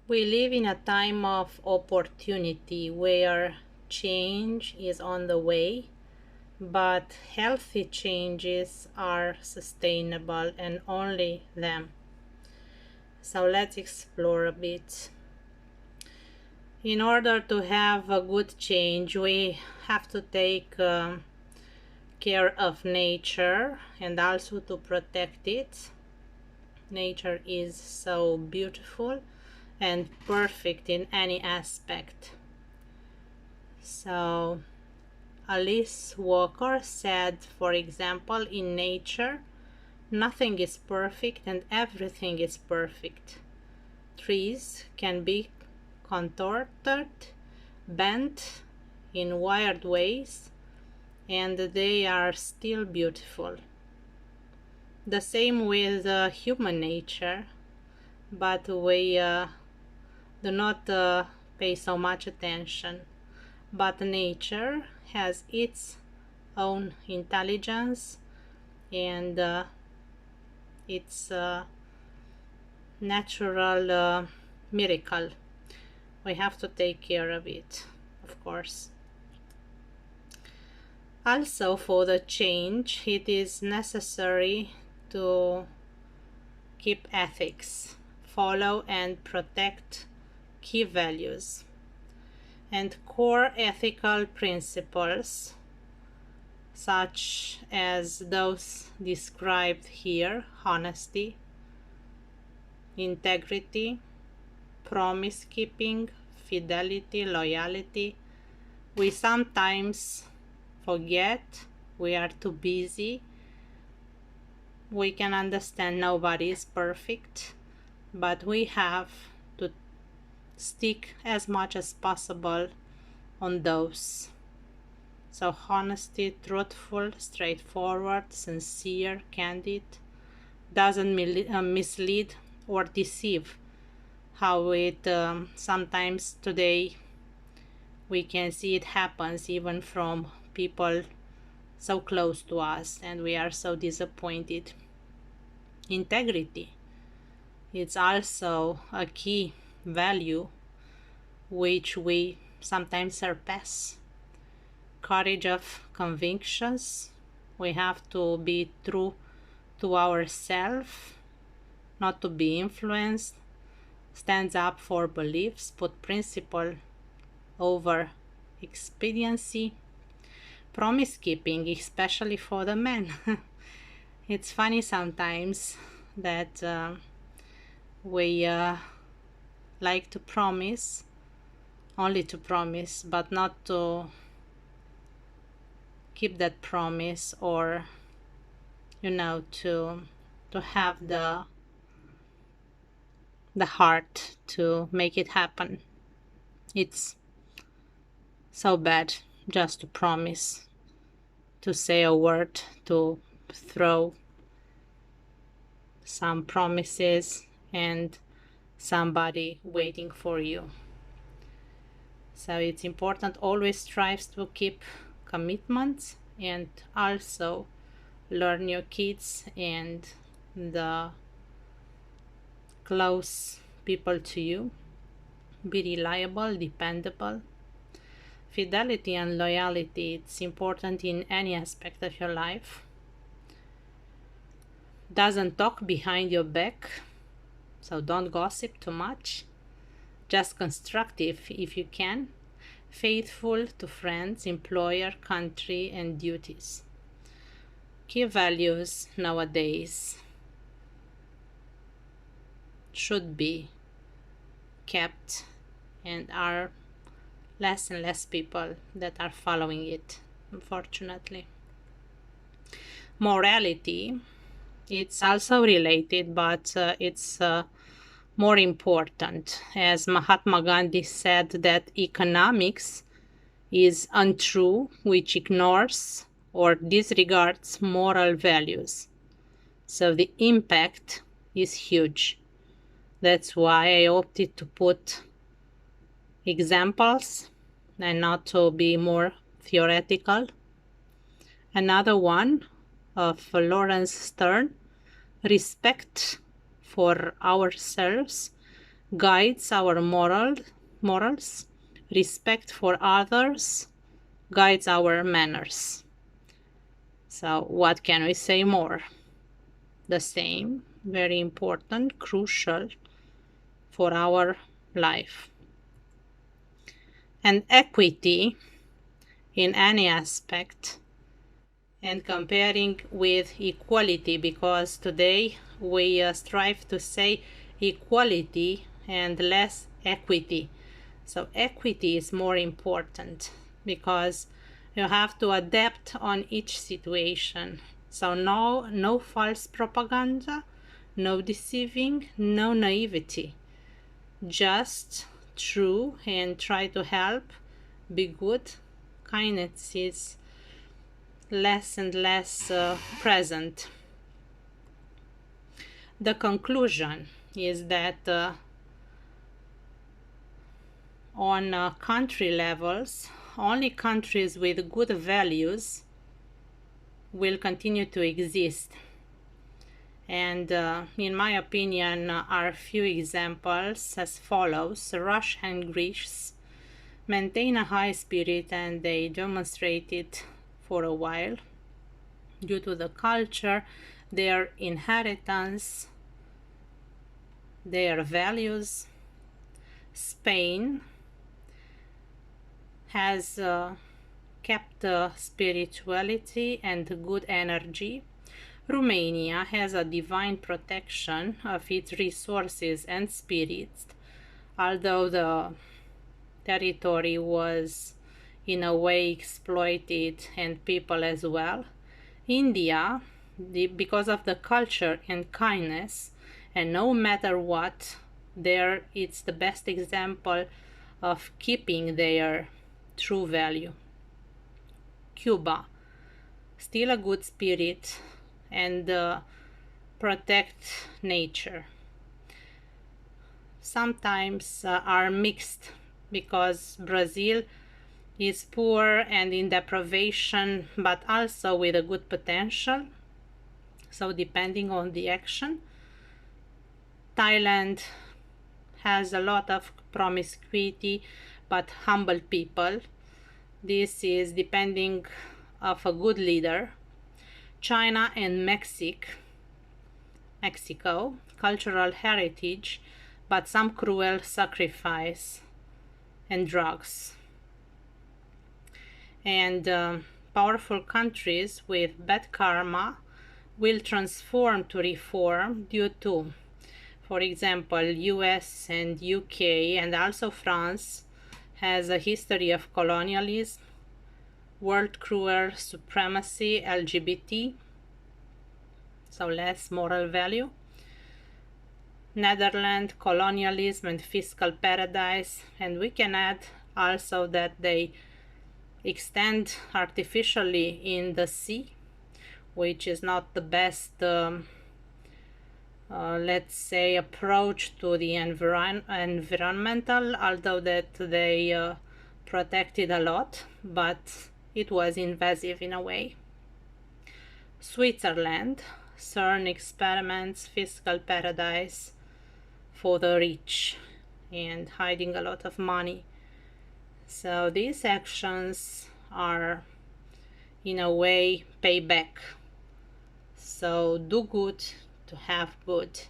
We live in a time of opportunity where change is on the way, but healthy changes are sustainable and only them. So let's explore a bit. In order to have a good change, we have to take care of nature and also to protect it. Nature is so beautiful and perfect in any aspect. So, Alice Walker said, for example, in nature, nothing is perfect and everything is perfect. Trees can be contorted, bent in weird ways, and they are still beautiful. The same with human nature, but we do not pay so much attention. But nature has its own intelligence and its natural miracle. We have to take care of it, of course. Also, for the change, it is necessary to keep ethics, follow and protect key values and core ethical principles, such as those described here: honesty, integrity, promise keeping, fidelity, loyalty. We sometimes forget, we are too busy. We can understand nobody is perfect, but we have to stick as much as possible on those. So, honesty, truthful, straightforward, sincere, candid, doesn't mislead or deceive. How it sometimes today we can see it happens even from people so close to us, and we are so disappointed. Integrity, it's also a key value which we sometimes surpass. Courage of convictions, we have to be true to ourselves, not to be influenced, stands up for beliefs, put principle over expediency. Promise keeping, especially for the men. It's funny sometimes that we like to promise, only to promise, but not to keep that promise, or to have the heart to make it happen. It's so bad just to promise, to say a word, to throw some promises and somebody waiting for you. So it's important always strives to keep commitments and also learn your kids and the close people to you. Be reliable, dependable. Fidelity and loyalty, it's important in any aspect of your life. Doesn't talk behind your back, so don't gossip too much. Just constructive if you can. Faithful to friends, employer, country, and duties. Key values nowadays should be kept, and are less and less people that are following it, unfortunately. Morality, it's also related, but it's more important, as Mahatma Gandhi said that economics is untrue, which ignores or disregards moral values. So the impact is huge. That's why I opted to put examples and not to be more theoretical. Another one of Lawrence Stern: respect for ourselves guides our morals. Respect for others guides our manners. So what can we say more? The same, very important, crucial for our life. And equity in any aspect, and comparing with equality, because today we strive to say equality and less equity. So equity is more important because you have to adapt on each situation. So no false propaganda, no deceiving, no naivety. Just true and try to help, be good. Kindness is less and less present. The conclusion is that on country levels, only countries with good values will continue to exist. And in my opinion, are a few examples as follows. Russia and Greece maintain a high spirit, and they demonstrate it for a while due to the culture, their inheritance, their values. Spain has kept spirituality and good energy. Romania has a divine protection of its resources and spirits, although the territory was in a way exploited, and people as well. India, because of the culture and kindness, and no matter what, there it's the best example of keeping their true value. Cuba, still a good spirit and protect nature. Sometimes are mixed, because Brazil is poor and in deprivation, but also with a good potential. So depending on the action. Thailand has a lot of promiscuity but humble people. This is depending of a good leader. China and Mexico, cultural heritage, but some cruel sacrifice and drugs. And powerful countries with bad karma will transform to reform due to, for example, US and UK and also France has a history of colonialism, world cruel supremacy, LGBT, so less moral value. Netherlands, colonialism and fiscal paradise, and we can add also that they extend artificially in the sea, which is not the best let's say approach to the environmental, although that they protected a lot, but it was invasive in a way. Switzerland, CERN experiments, fiscal paradise for the rich and hiding a lot of money. So these actions are in a way payback. So do good to have good.